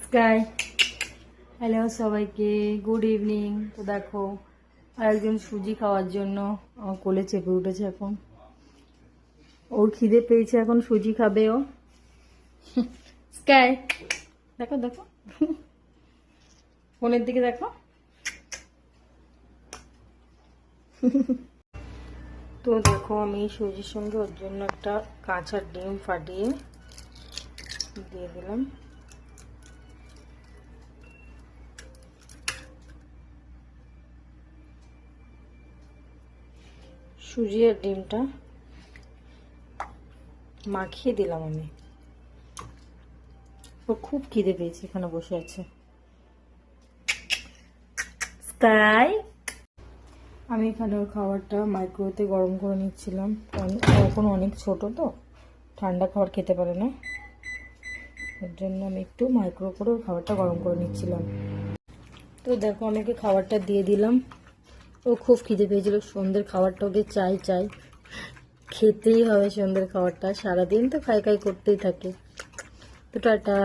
Sky hello সবাইকে, good evening. তো দেখো আরেকজন সুজি খাওয়ার জন্য আমার কোলে চেপে উঠেছে। এখন ওর খিদে পেয়েছে, এখন সুজি খাবে ও। স্কাই দেখো দেখো, ফোনের দিকে দেখো। তো দেখো আমি সুজির সঙ্গে ওর জন্য একটা কাঁচা ডিম ফাটিয়ে দিয়ে দিলাম। সুজি আর ডিমটা মাখিয়ে দিলাম আমি। ও খুব খিদে পেয়েছে, এখানে বসে আছে। স্কাই আমি এখানে ওর খাবারটা মাইক্রোওয়েভে গরম করে নিচ্ছিলাম। এখন অনেক ছোট তো, ঠান্ডা খাবার খেতে পারে না, এর জন্য আমি একটু মাইক্রো করে ওর খাবারটা গরম করে নিচ্ছিলাম। তো দেখো আমি ওকে খাবারটা দিয়ে দিলাম। ও খুব খিদে পেয়েছিল, সন্ধ্যের খাবারটা ওকে চাই চাই, খেতেই হবে সন্ধ্যের খাবারটা। সারাদিন তো খাই খাই করতেই থাকে। তো টাটা।